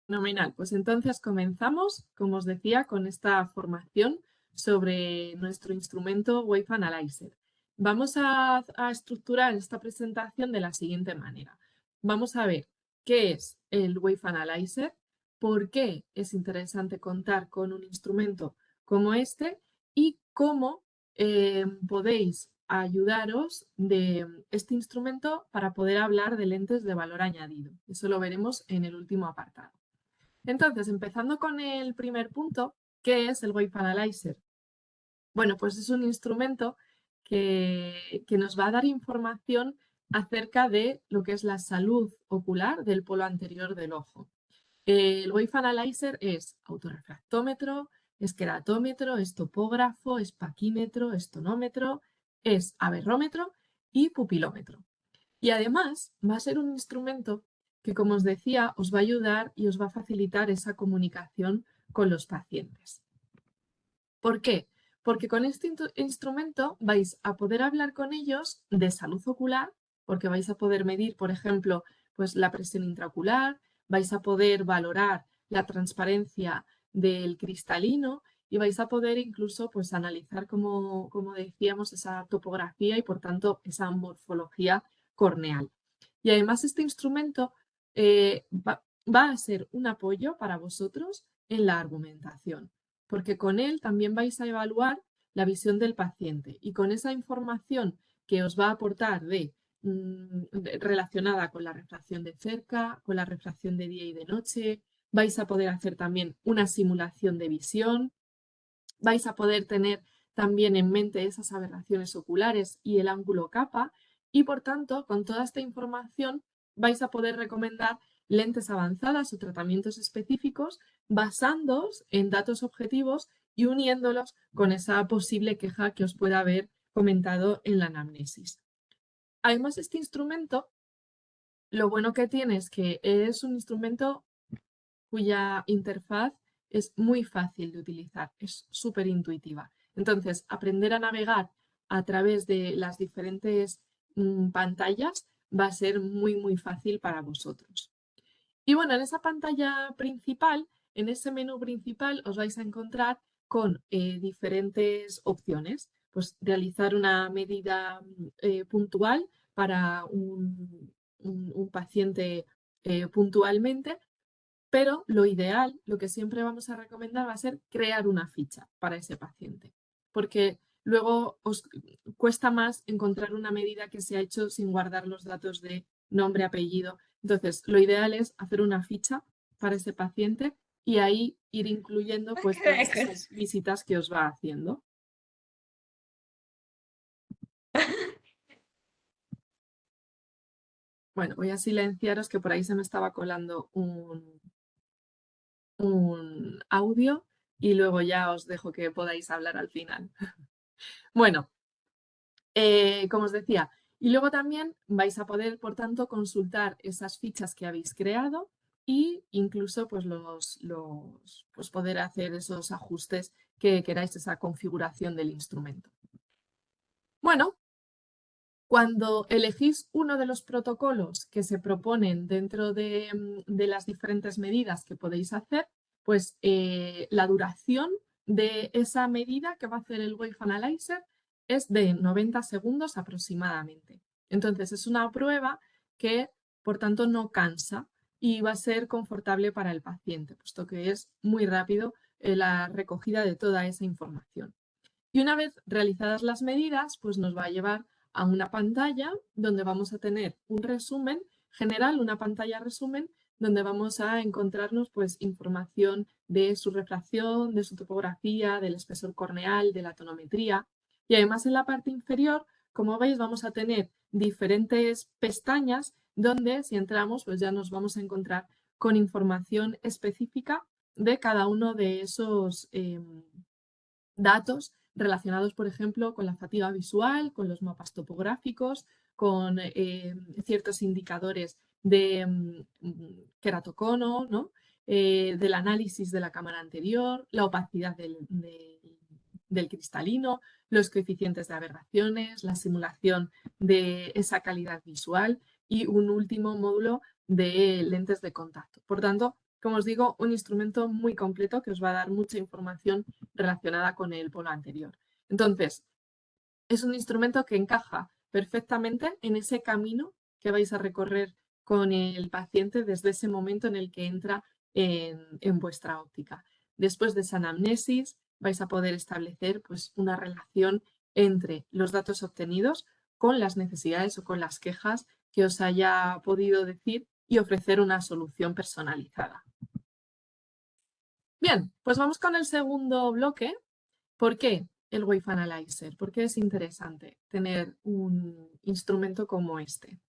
Fenomenal, pues entonces comenzamos, como os decía, con esta formación sobre nuestro instrumento Wave Analyzer. Vamos a estructurar esta presentación de la siguiente manera. Vamos a ver qué es el Wave Analyzer, por qué es interesante contar con un instrumento como este y cómo podéis ayudaros de este instrumento para poder hablar de lentes de valor añadido. Eso lo veremos en el último apartado. Entonces, empezando con el primer punto, ¿qué es el Wave Analyzer? Bueno, pues es un instrumento que nos va a dar información acerca de lo que es la salud ocular del polo anterior del ojo. El Wave Analyzer es autorrefractómetro, es queratómetro, es topógrafo, es paquímetro, es tonómetro, es aberrómetro y pupilómetro. Y además va a ser un instrumento que, como os decía, os va a ayudar y os va a facilitar esa comunicación con los pacientes. ¿Por qué? Porque con este instrumento vais a poder hablar con ellos de salud ocular, porque vais a poder medir, por ejemplo, pues la presión intraocular, vais a poder valorar la transparencia del cristalino y vais a poder incluso pues, analizar, como decíamos, esa topografía y, por tanto, esa morfología corneal. Y además este instrumento va a ser un apoyo para vosotros en la argumentación, porque con él también vais a evaluar la visión del paciente y con esa información que os va a aportar relacionada con la refracción de cerca, con la refracción de día y de noche, vais a poder hacer también una simulación de visión, vais a poder tener también en mente esas aberraciones oculares y el ángulo capa y por tanto con toda esta información vais a poder recomendar lentes avanzadas o tratamientos específicos basándoos en datos objetivos y uniéndolos con esa posible queja que os pueda haber comentado en la anamnesis. Además, este instrumento, lo bueno que tiene es que es un instrumento cuya interfaz es muy fácil de utilizar, es súper intuitiva. Entonces, aprender a navegar a través de las diferentes pantallas va a ser muy fácil para vosotros. Y bueno, en esa pantalla principal, en ese menú principal, os vais a encontrar con diferentes opciones. Pues realizar una medida puntual para un paciente puntualmente, pero lo ideal, lo que siempre vamos a recomendar va a ser crear una ficha para ese paciente, porque luego os cuesta más encontrar una medida que se ha hecho sin guardar los datos de nombre, apellido. Entonces, lo ideal es hacer una ficha para ese paciente y ahí ir incluyendo pues todas esas visitas que os va haciendo. Bueno, voy a silenciaros que por ahí se me estaba colando un audio y luego ya os dejo que podáis hablar al final. Bueno, como os decía, y luego también vais a poder, por tanto, consultar esas fichas que habéis creado e incluso pues, pues poder hacer esos ajustes que queráis, esa configuración del instrumento. Bueno, cuando elegís uno de los protocolos que se proponen dentro de las diferentes medidas que podéis hacer, pues la duración de esa medida que va a hacer el Wave Analyzer es de 90 segundos aproximadamente. Entonces es una prueba que por tanto no cansa y va a ser confortable para el paciente, puesto que es muy rápido la recogida de toda esa información. Y una vez realizadas las medidas, pues nos va a llevar a una pantalla donde vamos a tener un resumen general, una pantalla resumen, donde vamos a encontrarnos pues información de su refracción, de su topografía, del espesor corneal, de la tonometría. Y además en la parte inferior, como veis, vamos a tener diferentes pestañas donde si entramos pues ya nos vamos a encontrar con información específica de cada uno de esos datos relacionados, por ejemplo, con la fatiga visual, con los mapas topográficos, con ciertos indicadores de queratocono, ¿no? Del análisis de la cámara anterior, la opacidad del cristalino, los coeficientes de aberraciones, la simulación de esa calidad visual y un último módulo de lentes de contacto. Por tanto, como os digo, un instrumento muy completo que os va a dar mucha información relacionada con el polo anterior. Entonces, es un instrumento que encaja perfectamente en ese camino que vais a recorrer con el paciente desde ese momento en el que entra en vuestra óptica. Después de esa anamnesis vais a poder establecer pues, una relación entre los datos obtenidos con las necesidades o con las quejas que os haya podido decir y ofrecer una solución personalizada. Bien, pues vamos con el segundo bloque. ¿Por qué el Wave Analyzer? ¿Por qué es interesante tener un instrumento como este?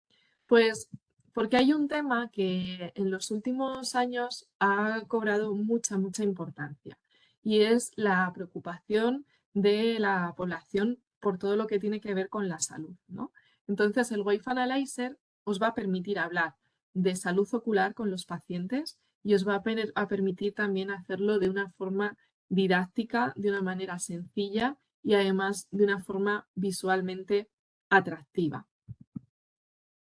Pues porque hay un tema que en los últimos años ha cobrado mucha importancia y es la preocupación de la población por todo lo que tiene que ver con la salud, ¿no? Entonces el Wave Analyzer os va a permitir hablar de salud ocular con los pacientes y os va a permitir también hacerlo de una forma didáctica, de una manera sencilla y además de una forma visualmente atractiva.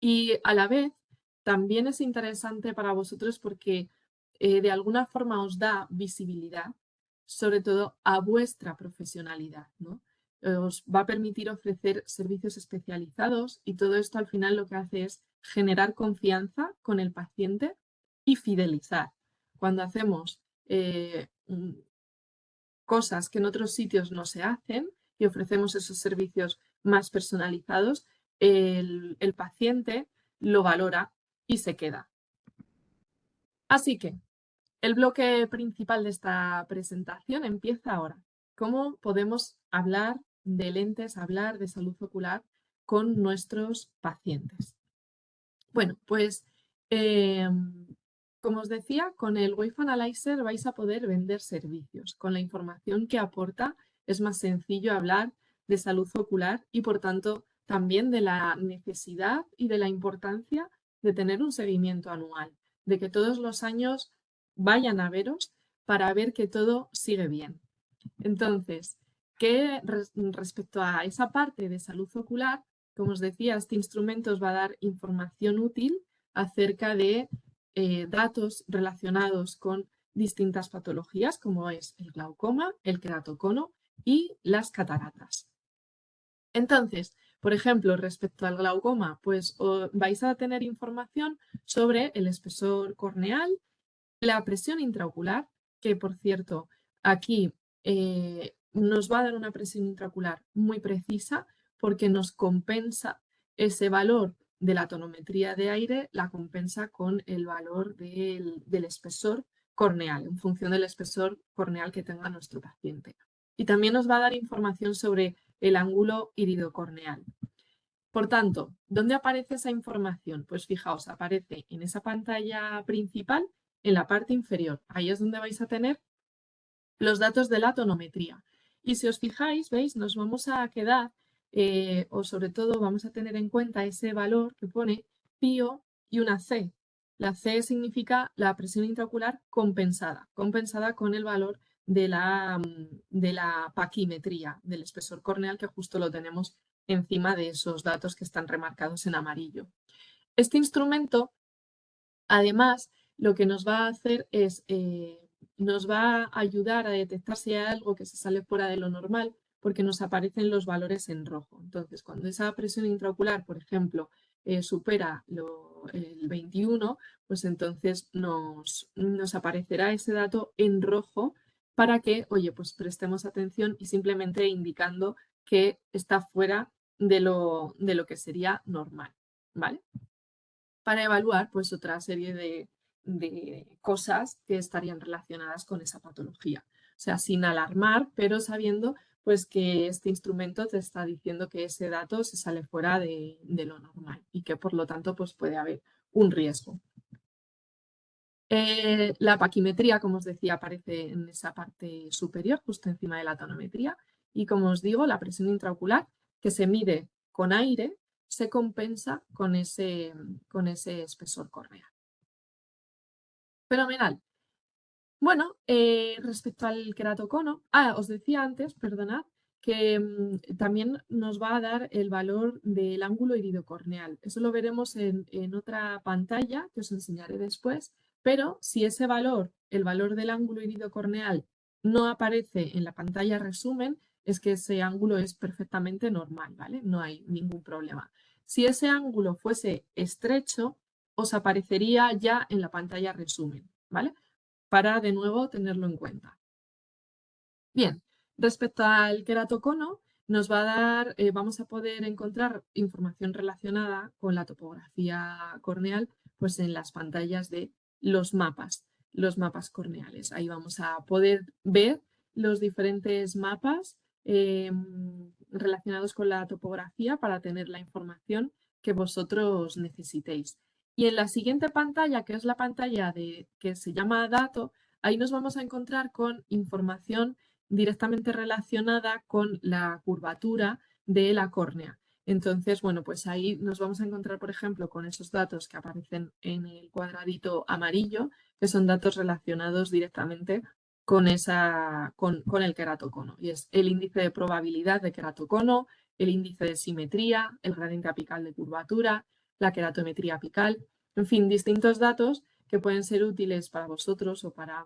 Y a la vez también es interesante para vosotros porque de alguna forma os da visibilidad, sobre todo a vuestra profesionalidad, ¿no? Os va a permitir ofrecer servicios especializados y todo esto al final lo que hace es generar confianza con el paciente y fidelizar. Cuando hacemos cosas que en otros sitios no se hacen y ofrecemos esos servicios más personalizados, el paciente lo valora y se queda. Así que el bloque principal de esta presentación empieza ahora. ¿Cómo podemos hablar de lentes, hablar de salud ocular con nuestros pacientes? Bueno, pues como os decía, con el Wave Analyzer vais a poder vender servicios. Con la información que aporta es más sencillo hablar de salud ocular y por tanto también de la necesidad y de la importancia de tener un seguimiento anual, de que todos los años vayan a veros para ver que todo sigue bien. Entonces, respecto a esa parte de salud ocular, como os decía, este instrumento os va a dar información útil acerca de datos relacionados con distintas patologías, como es el glaucoma, el queratocono y las cataratas. Entonces, por ejemplo, respecto al glaucoma, pues vais a tener información sobre el espesor corneal, la presión intraocular, que por cierto, aquí nos va a dar una presión intraocular muy precisa porque nos compensa ese valor de la tonometría de aire, la compensa con el valor del espesor corneal, en función del espesor corneal que tenga nuestro paciente. Y también nos va a dar información sobre el ángulo iridocorneal. Por tanto, ¿dónde aparece esa información? Pues fijaos, aparece en esa pantalla principal, en la parte inferior. Ahí es donde vais a tener los datos de la tonometría. Y si os fijáis, veis, nos vamos a quedar, o sobre todo vamos a tener en cuenta ese valor que pone PIO y una C. La C significa la presión intraocular compensada, compensada con el valor de la paquimetría, del espesor corneal, que justo lo tenemos encima de esos datos que están remarcados en amarillo. Este instrumento, además, lo que nos va a hacer es, nos va a ayudar a detectar si hay algo que se sale fuera de lo normal, porque nos aparecen los valores en rojo. Entonces, cuando esa presión intraocular, por ejemplo, supera el 21, pues entonces nos aparecerá ese dato en rojo para que, oye, pues prestemos atención y simplemente indicando que está fuera de lo que sería normal, ¿vale? Para evaluar pues otra serie de cosas que estarían relacionadas con esa patología. O sea, sin alarmar, pero sabiendo pues que este instrumento te está diciendo que ese dato se sale fuera de lo normal y que por lo tanto pues puede haber un riesgo. La paquimetría, como os decía, aparece en esa parte superior, justo encima de la tonometría. Y como os digo, la presión intraocular, que se mide con aire, se compensa con ese espesor corneal. Fenomenal. Bueno, respecto al queratocono, os decía antes, perdonad, que también nos va a dar el valor del ángulo iridocorneal. Eso lo veremos en otra pantalla que os enseñaré después, Pero si ese valor, el valor del ángulo iridocorneal, no aparece en la pantalla resumen, es que ese ángulo es perfectamente normal, ¿vale? No hay ningún problema. Si ese ángulo fuese estrecho, os aparecería ya en la pantalla resumen, ¿vale? Para de nuevo tenerlo en cuenta. Bien, respecto al queratocono, nos va a dar, vamos a poder encontrar información relacionada con la topografía corneal, pues en las pantallas de los mapas corneales. Ahí vamos a poder ver los diferentes mapas relacionados con la topografía para tener la información que vosotros necesitéis. Y en la siguiente pantalla, que es la pantalla que se llama dato, ahí nos vamos a encontrar con información directamente relacionada con la curvatura de la córnea. Entonces, bueno, pues ahí nos vamos a encontrar, por ejemplo, con esos datos que aparecen en el cuadradito amarillo, que son datos relacionados directamente con el queratocono. Y es el índice de probabilidad de queratocono, el índice de simetría, el gradiente apical de curvatura, la queratometría apical, en fin, distintos datos que pueden ser útiles para vosotros o para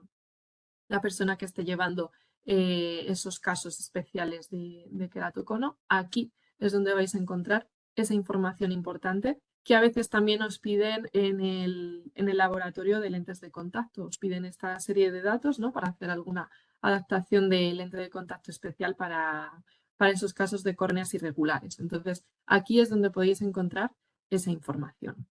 la persona que esté llevando esos casos especiales de queratocono. Aquí es donde vais a encontrar esa información importante que a veces también os piden en el laboratorio de lentes de contacto. Os piden esta serie de datos, ¿no?, para hacer alguna adaptación de lente de contacto especial para esos casos de córneas irregulares. Entonces, aquí es donde podéis encontrar esa información.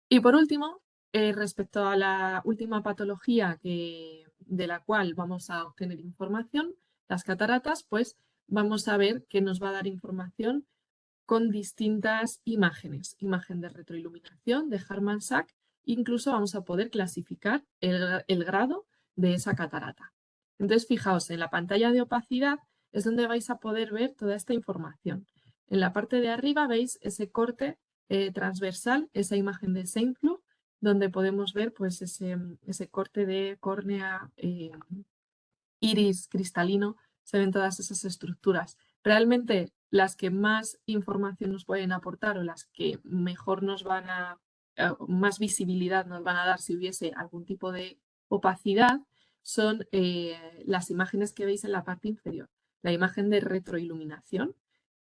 Y por último, respecto a la última patología de la cual vamos a obtener información, las cataratas, pues vamos a ver que nos va a dar información con distintas imágenes. Imagen de retroiluminación, de Harman-Sachs, incluso vamos a poder clasificar el grado de esa catarata. Entonces, fijaos, en la pantalla de opacidad es donde vais a poder ver toda esta información. En la parte de arriba veis ese corte transversal, esa imagen de Seinfeld, donde podemos ver pues, ese corte de córnea, iris cristalino, se ven todas esas estructuras. Realmente las que más información nos pueden aportar o las que mejor nos van a, más visibilidad nos van a dar si hubiese algún tipo de opacidad, son las imágenes que veis en la parte inferior. La imagen de retroiluminación,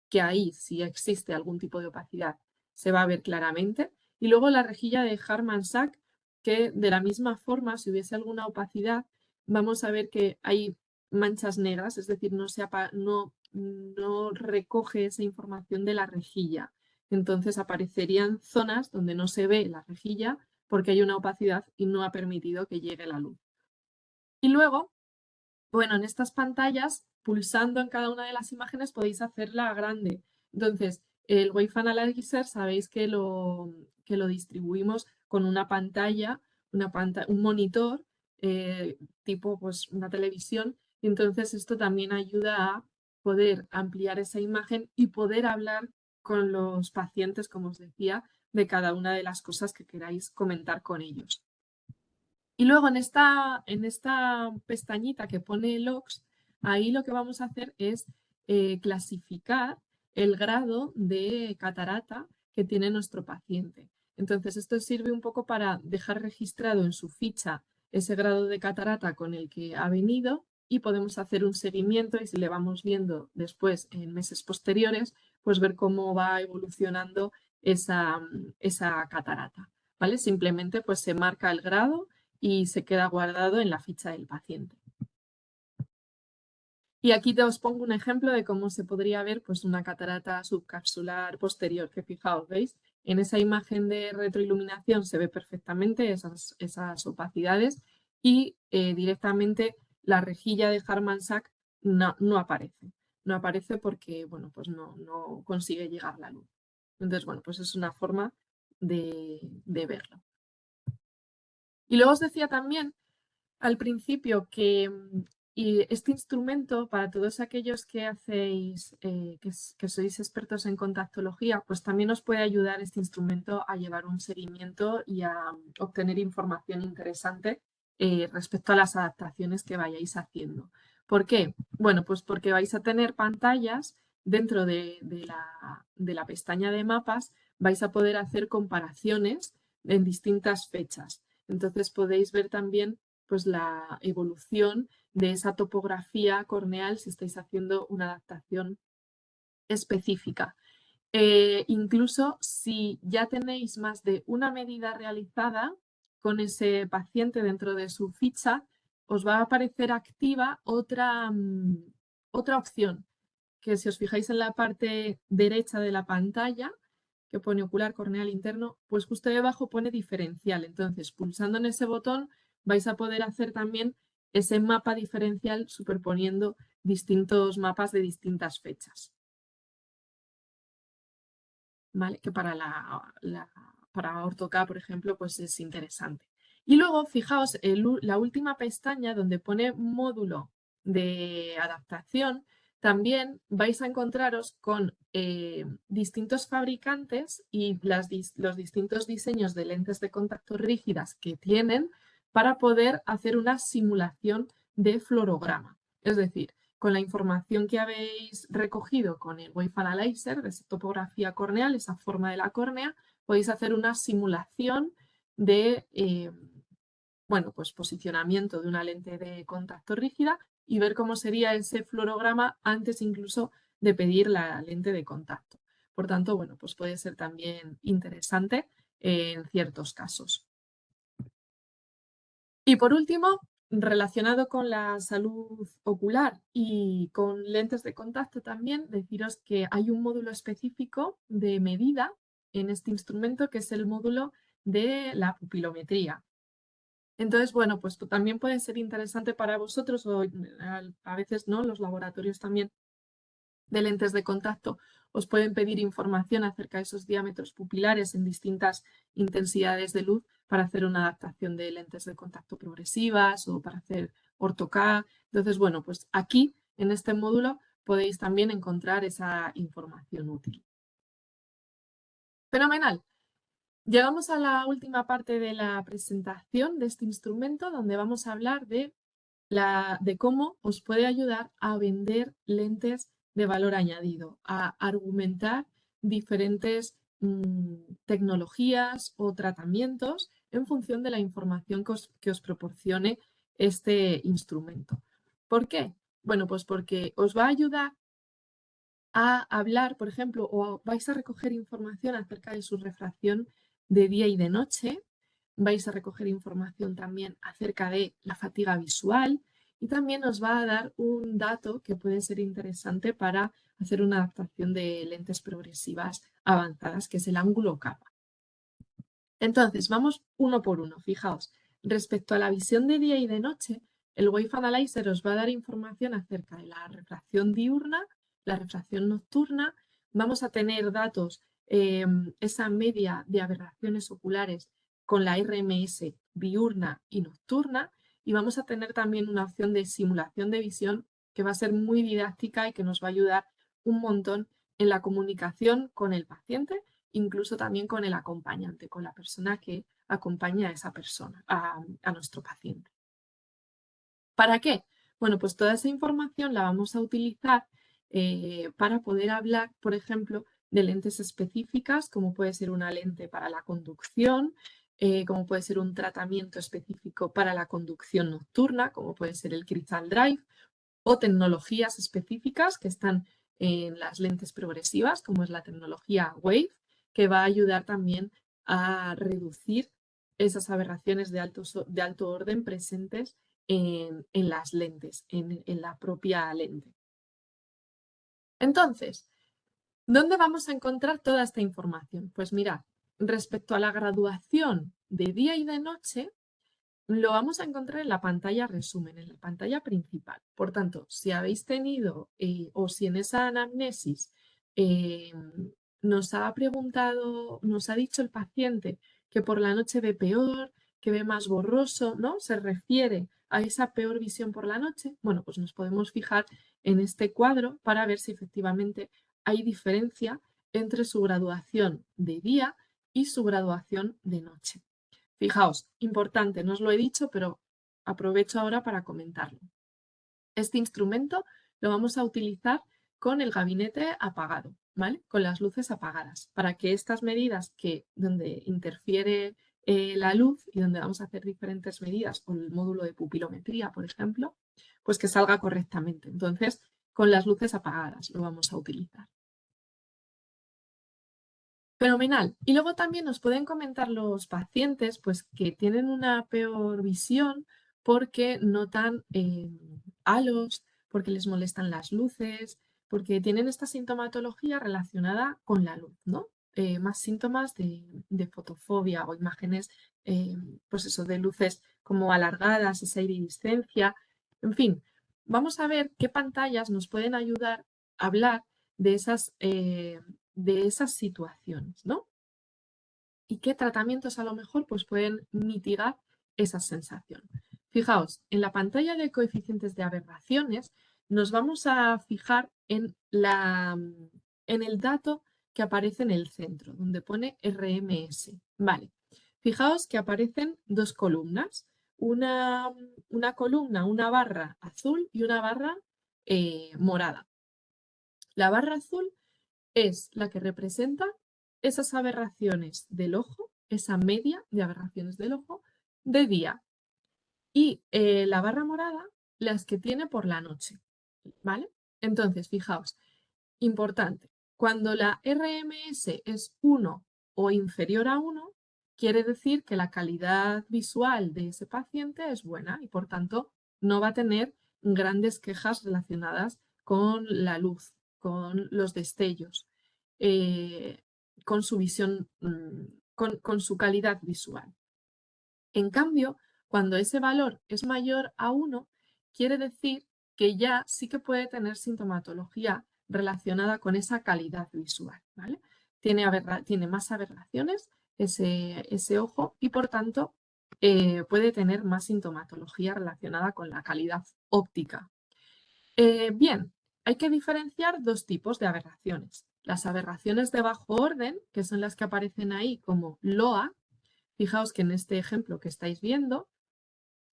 que ahí si existe algún tipo de opacidad se va a ver claramente. Y luego la rejilla de Harman-Sachs, que de la misma forma, si hubiese alguna opacidad, vamos a ver que hay manchas negras, es decir, no recoge esa información de la rejilla. Entonces aparecerían zonas donde no se ve la rejilla porque hay una opacidad y no ha permitido que llegue la luz. Y luego, bueno, en estas pantallas, pulsando en cada una de las imágenes podéis hacerla grande. Entonces, el Wave Analyzer sabéis que lo distribuimos con una pantalla, un monitor, tipo pues una televisión. Y entonces esto también ayuda a poder ampliar esa imagen y poder hablar con los pacientes, como os decía, de cada una de las cosas que queráis comentar con ellos. Y luego en esta pestañita que pone Logs, ahí lo que vamos a hacer es clasificar el grado de catarata que tiene nuestro paciente. Entonces esto sirve un poco para dejar registrado en su ficha ese grado de catarata con el que ha venido y podemos hacer un seguimiento y si le vamos viendo después en meses posteriores, pues ver cómo va evolucionando esa catarata, ¿vale? Simplemente pues se marca el grado y se queda guardado en la ficha del paciente. Y aquí te os pongo un ejemplo de cómo se podría ver pues, una catarata subcapsular posterior, que fijaos, ¿veis? En esa imagen de retroiluminación se ve perfectamente esas opacidades y directamente la rejilla de Harman-Sachs no aparece. No aparece porque bueno, pues no consigue llegar la luz. Entonces, bueno, pues es una forma de verlo. Y luego os decía también al principio que este instrumento, para todos aquellos que hacéis, que sois expertos en contactología, pues también os puede ayudar este instrumento a llevar un seguimiento y a obtener información interesante respecto a las adaptaciones que vayáis haciendo. ¿Por qué? Bueno, pues porque vais a tener pantallas dentro de la pestaña de mapas, vais a poder hacer comparaciones en distintas fechas. Entonces podéis ver también pues, la evolución de esa topografía corneal si estáis haciendo una adaptación específica. Incluso si ya tenéis más de una medida realizada con ese paciente dentro de su ficha, os va a aparecer activa otra opción, que si os fijáis en la parte derecha de la pantalla, que pone ocular corneal interno, pues justo debajo pone diferencial. Entonces, pulsando en ese botón vais a poder hacer también ese mapa diferencial superponiendo distintos mapas de distintas fechas. ¿Vale? Que para para Orto-K, por ejemplo, pues es interesante. Y luego, fijaos, la última pestaña donde pone módulo de adaptación, también vais a encontraros con distintos fabricantes y los distintos diseños de lentes de contacto rígidas que tienen para poder hacer una simulación de fluorograma. Es decir, con la información que habéis recogido con el Wave Analyzer, de esa topografía corneal, esa forma de la córnea, podéis hacer una simulación de bueno, pues posicionamiento de una lente de contacto rígida y ver cómo sería ese fluorograma antes incluso de pedir la lente de contacto. Por tanto, bueno, pues puede ser también interesante en ciertos casos. Y por último, relacionado con la salud ocular y con lentes de contacto también, deciros que hay un módulo específico de medida en este instrumento que es el módulo de la pupilometría. Entonces, bueno, pues también puede ser interesante para vosotros o a veces no, los laboratorios también de lentes de contacto os pueden pedir información acerca de esos diámetros pupilares en distintas intensidades de luz para hacer una adaptación de lentes de contacto progresivas o para hacer Orto-K. Entonces, bueno, pues aquí en este módulo podéis también encontrar esa información útil. Fenomenal. Llegamos a la última parte de la presentación de este instrumento donde vamos a hablar de cómo os puede ayudar a vender lentes de valor añadido, a argumentar diferentes tecnologías o tratamientos en función de la información que os proporcione este instrumento. ¿Por qué? Bueno, pues porque os va a ayudar a hablar, por ejemplo, o vais a recoger información acerca de su refracción de día y de noche, vais a recoger información también acerca de la fatiga visual y también os va a dar un dato que puede ser interesante para hacer una adaptación de lentes progresivas avanzadas, que es el ángulo capa. Entonces, vamos uno por uno. Fijaos, respecto a la visión de día y de noche, el Wave Analyzer os va a dar información acerca de la refracción diurna, la refracción nocturna. Vamos a tener datos, esa media de aberraciones oculares con la RMS diurna y nocturna, y vamos a tener también una opción de simulación de visión que va a ser muy didáctica y que nos va a ayudar un montón en la comunicación con el paciente, incluso también con el acompañante, con la persona que acompaña a esa persona, a nuestro paciente. ¿Para qué? Bueno, pues toda esa información la vamos a utilizar para poder hablar, por ejemplo, de lentes específicas, como puede ser una lente para la conducción, como puede ser un tratamiento específico para la conducción nocturna, como puede ser el Crystal Drive, o tecnologías específicas que están en las lentes progresivas, como es la tecnología Wave, que va a ayudar también a reducir esas aberraciones de alto orden presentes en las lentes, en la propia lente. Entonces, ¿dónde vamos a encontrar toda esta información? Pues mirad, respecto a la graduación de día y de noche, lo vamos a encontrar en la pantalla resumen, en la pantalla principal. Por tanto, si habéis tenido o si en esa anamnesis nos ha preguntado, nos ha dicho el paciente que por la noche ve peor, que ve más borroso, ¿no? Se refiere a esa peor visión por la noche. Bueno, pues nos podemos fijar en este cuadro para ver si efectivamente hay diferencia entre su graduación de día y su graduación de noche. Fijaos, importante, no os lo he dicho, pero aprovecho ahora para comentarlo. Este instrumento lo vamos a utilizar con el gabinete apagado, ¿vale? Con las luces apagadas, para que estas medidas donde interfiere la luz y donde vamos a hacer diferentes medidas con el módulo de pupilometría, por ejemplo, pues que salga correctamente. Entonces, con las luces apagadas lo vamos a utilizar. Fenomenal. Y luego también nos pueden comentar los pacientes pues, que tienen una peor visión porque notan halos, porque les molestan las luces, porque tienen esta sintomatología relacionada con la luz, ¿no? Más síntomas de fotofobia o imágenes, pues eso, de luces como alargadas, esa iridiscencia. En fin, vamos a ver qué pantallas nos pueden ayudar a hablar de esas situaciones, ¿no? Y qué tratamientos a lo mejor pues pueden mitigar esa sensación. Fijaos, en la pantalla de coeficientes de aberraciones nos vamos a fijar en el dato que aparece en el centro, donde pone RMS. Vale, fijaos que aparecen dos columnas, una columna, una barra azul y una barra morada. La barra azul es la que representa esas aberraciones del ojo, esa media de aberraciones del ojo de día. Y la barra morada, las que tiene por la noche. ¿Vale? Entonces, fijaos, importante, cuando la RMS es 1 o inferior a 1, quiere decir que la calidad visual de ese paciente es buena y por tanto no va a tener grandes quejas relacionadas con la luz, con los destellos, eh, con su visión, con su calidad visual. En cambio, cuando ese valor es mayor a 1, quiere decir que ya sí que puede tener sintomatología relacionada con esa calidad visual, ¿vale? Tiene más aberraciones ese ojo y por tanto puede tener más sintomatología relacionada con la calidad óptica. Bien, hay que diferenciar dos tipos de aberraciones. Las aberraciones de bajo orden, que son las que aparecen ahí como LOA. Fijaos que en este ejemplo que estáis viendo,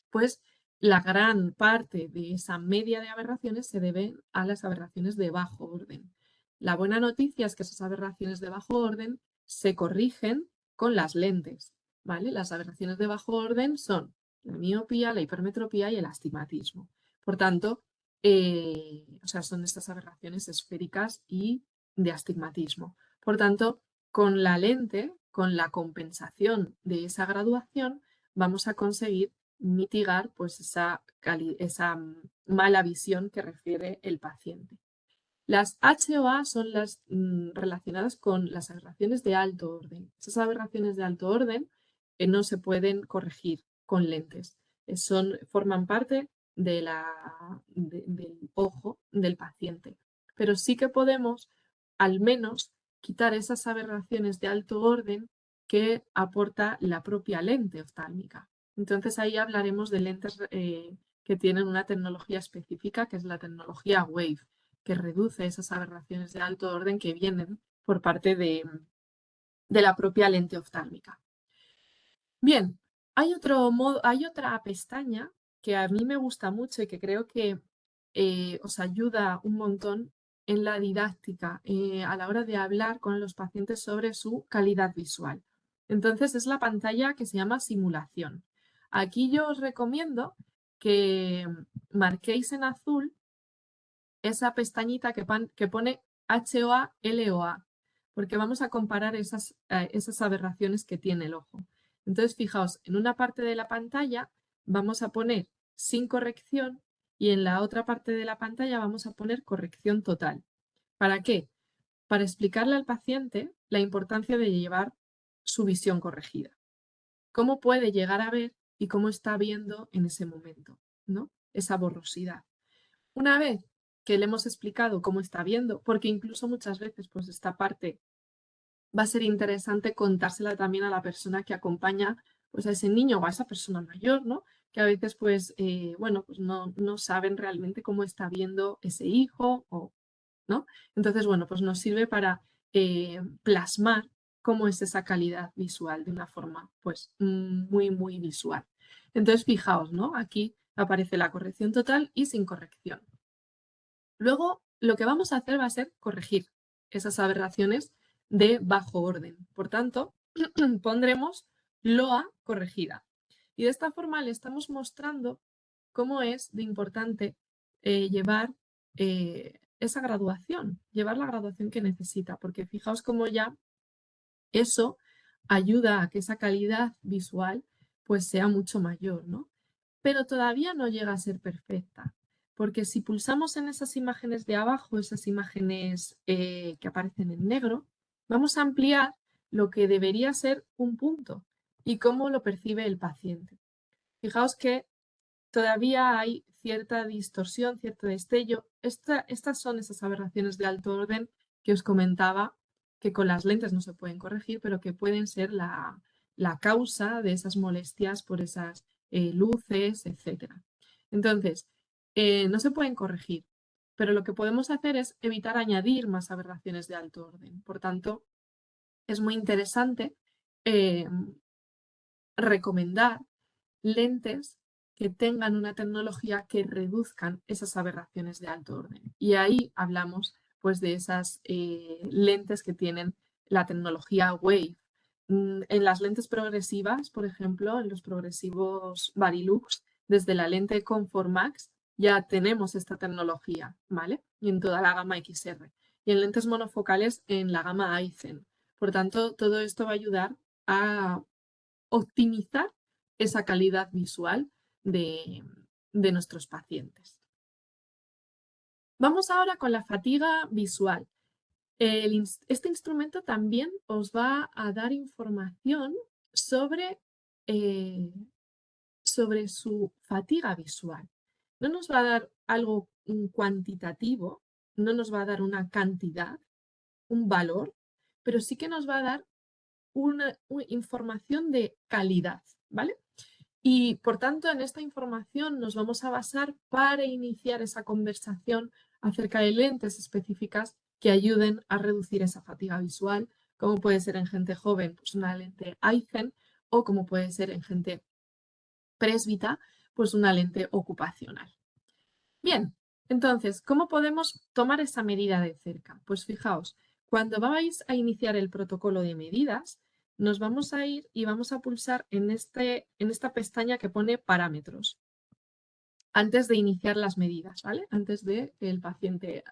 pues la gran parte de esa media de aberraciones se debe a las aberraciones de bajo orden. La buena noticia es que esas aberraciones de bajo orden se corrigen con las lentes, ¿vale? Las aberraciones de bajo orden son la miopía, la hipermetropía y el astigmatismo. Por tanto, o sea, son estas aberraciones esféricas y de astigmatismo. Por tanto, con la lente, con la compensación de esa graduación, vamos a conseguir mitigar pues, esa mala visión que refiere el paciente. Las HOA son las relacionadas con las aberraciones de alto orden. Esas aberraciones de alto orden no se pueden corregir con lentes. Forman parte del ojo del paciente. Pero sí que podemos al menos quitar esas aberraciones de alto orden que aporta la propia lente oftálmica. Entonces ahí hablaremos de lentes que tienen una tecnología específica, que es la tecnología WAVE, que reduce esas aberraciones de alto orden que vienen por parte de la propia lente oftálmica. Bien, hay otra pestaña que a mí me gusta mucho y que creo que os ayuda un montón en la didáctica a la hora de hablar con los pacientes sobre su calidad visual. Entonces es la pantalla que se llama simulación. Aquí yo os recomiendo que marquéis en azul esa pestañita que pone HOA, LOA, porque vamos a comparar esas aberraciones que tiene el ojo. Entonces, fijaos, en una parte de la pantalla vamos a poner sin corrección y en la otra parte de la pantalla vamos a poner corrección total. ¿Para qué? Para explicarle al paciente la importancia de llevar su visión corregida. Cómo puede llegar a ver y cómo está viendo en ese momento, ¿no? Esa borrosidad. Una vez que le hemos explicado cómo está viendo, porque incluso muchas veces pues esta parte va a ser interesante contársela también a la persona que acompaña pues a ese niño o a esa persona mayor, ¿no? Que a veces pues, bueno, pues no saben realmente cómo está viendo ese hijo, ¿no? Entonces, bueno, pues nos sirve para plasmar cómo es esa calidad visual de una forma pues muy, muy visual. Entonces, fijaos, ¿no? Aquí aparece la corrección total y sin corrección. Luego, lo que vamos a hacer va a ser corregir esas aberraciones de bajo orden. Por tanto, pondremos LOA corregida. Y de esta forma le estamos mostrando cómo es de importante llevar esa graduación, llevar la graduación que necesita, porque fijaos cómo ya eso ayuda a que esa calidad visual pues sea mucho mayor, ¿no? Pero todavía no llega a ser perfecta, porque si pulsamos en esas imágenes de abajo, esas imágenes que aparecen en negro, vamos a ampliar lo que debería ser un punto y cómo lo percibe el paciente. Fijaos que todavía hay cierta distorsión, cierto destello. Estas son esas aberraciones de alto orden que os comentaba, que con las lentes no se pueden corregir, pero que pueden ser la causa de esas molestias por esas luces, etc. Entonces, no se pueden corregir, pero lo que podemos hacer es evitar añadir más aberraciones de alto orden. Por tanto, es muy interesante recomendar lentes que tengan una tecnología que reduzcan esas aberraciones de alto orden. Y ahí hablamos pues de esas lentes que tienen la tecnología Wave. En las lentes progresivas, por ejemplo, en los progresivos Varilux, desde la lente Comfort Max ya tenemos esta tecnología, ¿vale? Y en toda la gama XR. Y en lentes monofocales en la gama Aizen. Por tanto, todo esto va a ayudar a optimizar esa calidad visual de nuestros pacientes. Vamos ahora con la fatiga visual. Este instrumento también os va a dar información sobre, sobre su fatiga visual. No nos va a dar algo cuantitativo, no nos va a dar una cantidad, un valor, pero sí que nos va a dar una información de calidad, ¿vale? Y por tanto, en esta información nos vamos a basar para iniciar esa conversación acerca de lentes específicas que ayuden a reducir esa fatiga visual, como puede ser en gente joven, pues una lente Aizen, o como puede ser en gente presbita, pues una lente ocupacional. Bien, entonces, ¿cómo podemos tomar esa medida de cerca? Pues fijaos, cuando vais a iniciar el protocolo de medidas, nos vamos a ir y vamos a pulsar en esta pestaña que pone parámetros antes de iniciar las medidas, ¿vale? Antes de que el paciente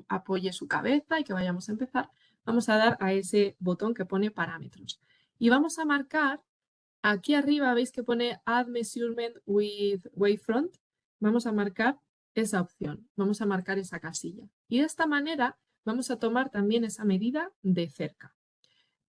apoye su cabeza y que vayamos a empezar, vamos a dar a ese botón que pone parámetros. Y vamos a marcar, aquí arriba veis que pone Add Measurement with Wavefront, vamos a marcar esa opción, vamos a marcar esa casilla. Y de esta manera vamos a tomar también esa medida de cerca.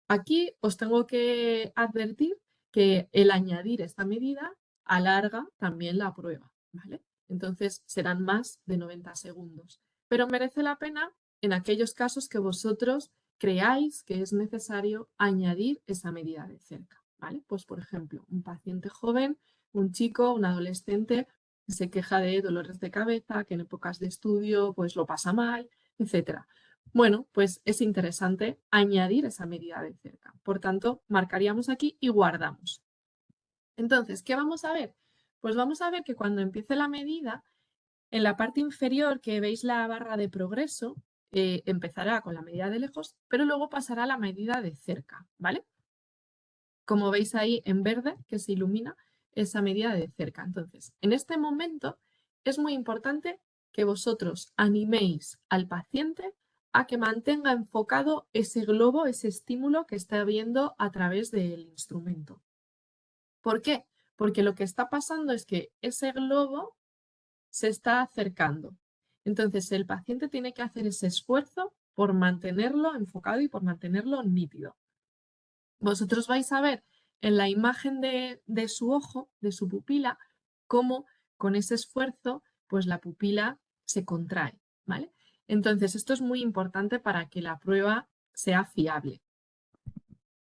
Aquí os tengo que advertir que el añadir esta medida alarga también la prueba, ¿vale? Entonces serán más de 90 segundos. Pero merece la pena en aquellos casos que vosotros creáis que es necesario añadir esa medida de cerca, ¿vale? Pues por ejemplo, un paciente joven, un chico, un adolescente que se queja de dolores de cabeza, que en épocas de estudio pues lo pasa mal, etcétera. Bueno, pues es interesante añadir esa medida de cerca. Por tanto, marcaríamos aquí y guardamos. Entonces, ¿qué vamos a ver? Pues vamos a ver que cuando empiece la medida, en la parte inferior que veis la barra de progreso, empezará con la medida de lejos, pero luego pasará a la medida de cerca, ¿vale? Como veis ahí en verde, que se ilumina esa medida de cerca. Entonces, en este momento es muy importante que vosotros animéis al paciente a que mantenga enfocado ese globo, ese estímulo que está viendo a través del instrumento. ¿Por qué? Porque lo que está pasando es que ese globo se está acercando. Entonces el paciente tiene que hacer ese esfuerzo por mantenerlo enfocado y por mantenerlo nítido. Vosotros vais a ver en la imagen de su ojo, de su pupila, cómo con ese esfuerzo, pues la pupila se contrae, ¿vale? Entonces, esto es muy importante para que la prueba sea fiable.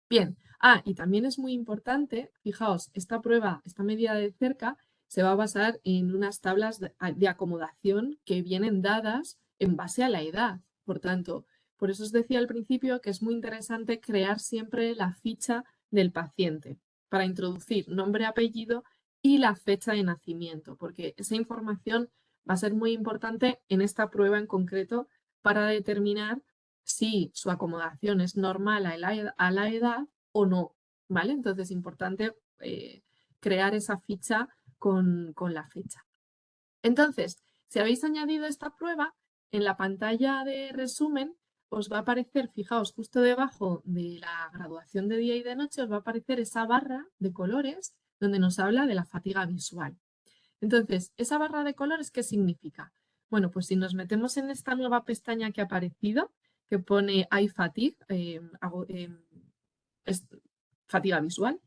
Bien, y también es muy importante, fijaos, esta prueba, esta medida de cerca, se va a basar en unas tablas de acomodación que vienen dadas en base a la edad. Por tanto, por eso os decía al principio que es muy interesante crear siempre la ficha del paciente para introducir nombre, apellido y la fecha de nacimiento, porque esa información va a ser muy importante en esta prueba en concreto para determinar si su acomodación es normal a la edad o no, ¿vale? Entonces es importante crear esa ficha con la fecha. Entonces, si habéis añadido esta prueba, en la pantalla de resumen os va a aparecer, fijaos, justo debajo de la graduación de día y de noche, os va a aparecer esa barra de colores donde nos habla de la fatiga visual. Entonces, ¿esa barra de colores qué significa? Bueno, pues si nos metemos en esta nueva pestaña que ha aparecido, que pone Eye Fatigue, fatiga visual,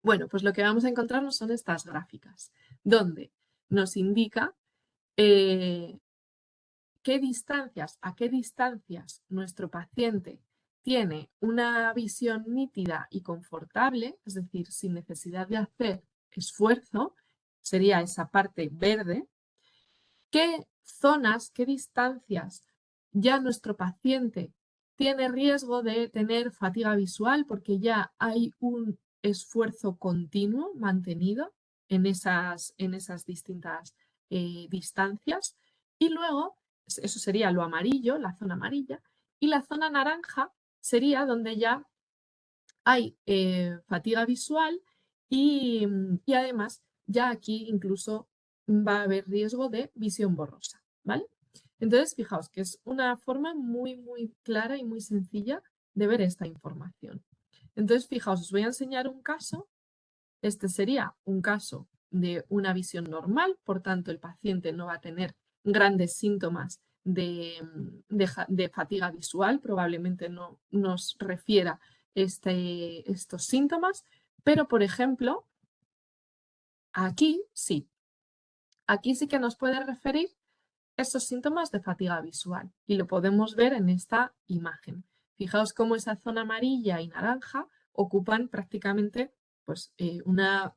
bueno, pues lo que vamos a encontrarnos son estas gráficas, donde nos indica a qué distancias nuestro paciente tiene una visión nítida y confortable, es decir, sin necesidad de hacer esfuerzo, sería esa parte verde, qué zonas, qué distancias ya nuestro paciente tiene riesgo de tener fatiga visual porque ya hay un esfuerzo continuo mantenido en esas distintas distancias. Y luego, eso sería lo amarillo, la zona amarilla, y la zona naranja sería donde ya hay fatiga visual y además ya aquí incluso va a haber riesgo de visión borrosa, ¿vale? Entonces, fijaos que es una forma muy, muy clara y muy sencilla de ver esta información. Entonces, fijaos, os voy a enseñar un caso. Este sería un caso de una visión normal, por tanto, el paciente no va a tener grandes síntomas de fatiga visual, probablemente no nos refiera estos síntomas, pero, por ejemplo, aquí sí que nos puede referir esos síntomas de fatiga visual y lo podemos ver en esta imagen. Fijaos cómo esa zona amarilla y naranja ocupan prácticamente pues, una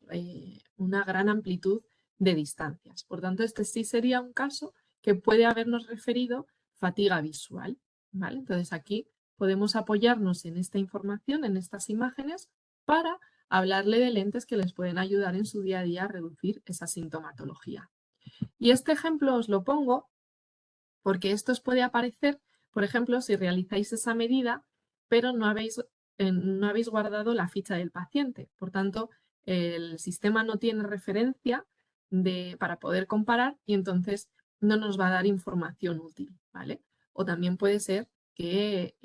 gran amplitud de distancias. Por tanto, este sí sería un caso que puede habernos referido fatiga visual, ¿vale? Entonces aquí podemos apoyarnos en esta información, en estas imágenes, para hablarle de lentes que les pueden ayudar en su día a día a reducir esa sintomatología. Y este ejemplo os lo pongo porque esto os puede aparecer, por ejemplo, si realizáis esa medida, pero no habéis guardado la ficha del paciente. Por tanto, el sistema no tiene referencia para poder comparar y entonces no nos va a dar información útil, ¿vale? O también puede ser que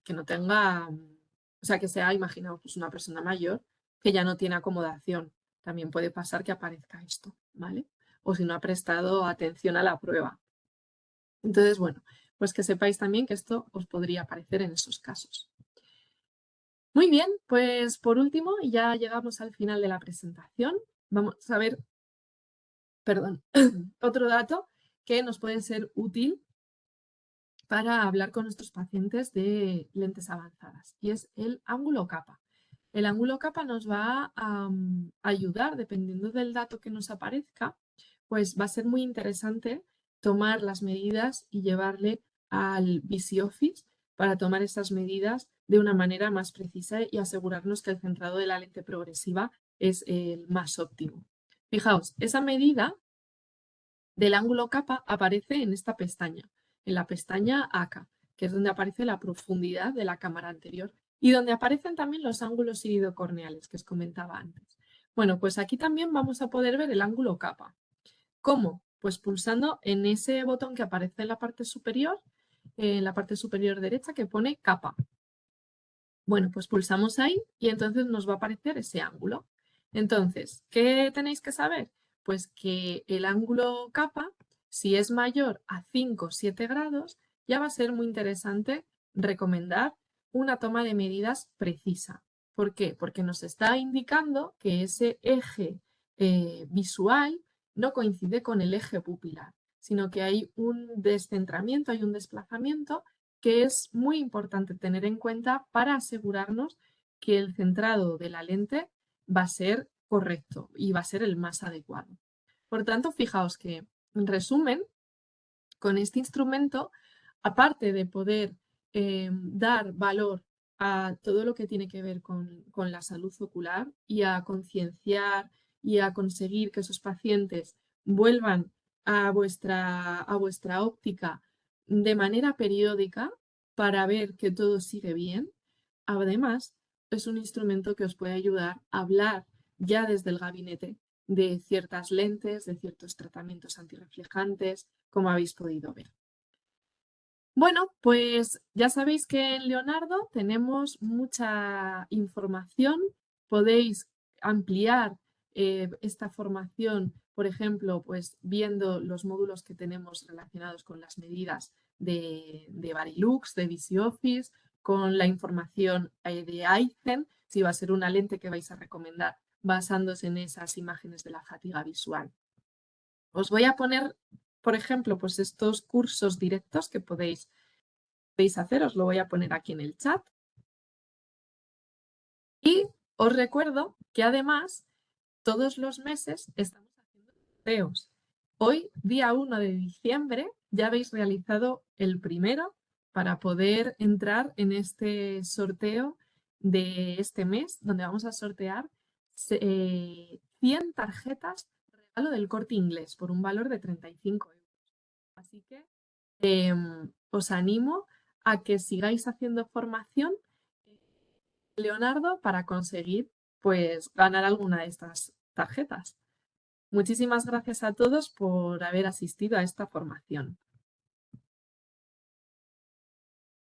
no tenga, o sea, que sea, imaginaos, pues una persona mayor que ya no tiene acomodación. También puede pasar que aparezca esto, ¿vale? O si no ha prestado atención a la prueba. Entonces, bueno, pues que sepáis también que esto os podría aparecer en esos casos. Muy bien, pues por último, ya llegamos al final de la presentación. Vamos a ver, perdón, otro dato que nos puede ser útil para hablar con nuestros pacientes de lentes avanzadas y es el ángulo capa. El ángulo capa nos va a ayudar, dependiendo del dato que nos aparezca, pues va a ser muy interesante tomar las medidas y llevarle al VisiOffice para tomar esas medidas de una manera más precisa y asegurarnos que el centrado de la lente progresiva es el más óptimo. Fijaos, esa medida del ángulo capa aparece en esta pestaña, en la pestaña ACA, que es donde aparece la profundidad de la cámara anterior y donde aparecen también los ángulos iridocorneales que os comentaba antes. Bueno, pues aquí también vamos a poder ver el ángulo capa. ¿Cómo? Pues pulsando en ese botón que aparece en la parte superior derecha que pone capa. Bueno, pues pulsamos ahí y entonces nos va a aparecer ese ángulo. Entonces, ¿qué tenéis que saber? Pues que el ángulo capa, si es mayor a 5 o 7 grados, ya va a ser muy interesante recomendar una toma de medidas precisa. ¿Por qué? Porque nos está indicando que ese eje visual no coincide con el eje pupilar, sino que hay un descentramiento, hay un desplazamiento que es muy importante tener en cuenta para asegurarnos que el centrado de la lente va a ser correcto y va a ser el más adecuado. Por tanto, fijaos que, en resumen, con este instrumento, aparte de poder dar valor a todo lo que tiene que ver con la salud ocular y a concienciar y a conseguir que esos pacientes vuelvan a vuestra óptica de manera periódica para ver que todo sigue bien, además es un instrumento que os puede ayudar a hablar ya desde el gabinete de ciertas lentes, de ciertos tratamientos antirreflejantes, como habéis podido ver. Bueno, pues ya sabéis que en Leonardo tenemos mucha información. Podéis ampliar esta formación, por ejemplo, pues viendo los módulos que tenemos relacionados con las medidas de Varilux, de VisiOffice, con la información de Aizen, si va a ser una lente que vais a recomendar basándose en esas imágenes de la fatiga visual. Os voy a poner, por ejemplo, pues estos cursos directos que podéis hacer, os lo voy a poner aquí en el chat. Y os recuerdo que además todos los meses estamos haciendo sorteos. Hoy, día 1 de diciembre, ya habéis realizado el primero para poder entrar en este sorteo de este mes, donde vamos a sortear 100 tarjetas de regalo del Corte Inglés por un valor de 35 euros. Así que os animo a que sigáis haciendo formación Leonardo para conseguir pues ganar alguna de estas tarjetas. Muchísimas gracias a todos por haber asistido a esta formación.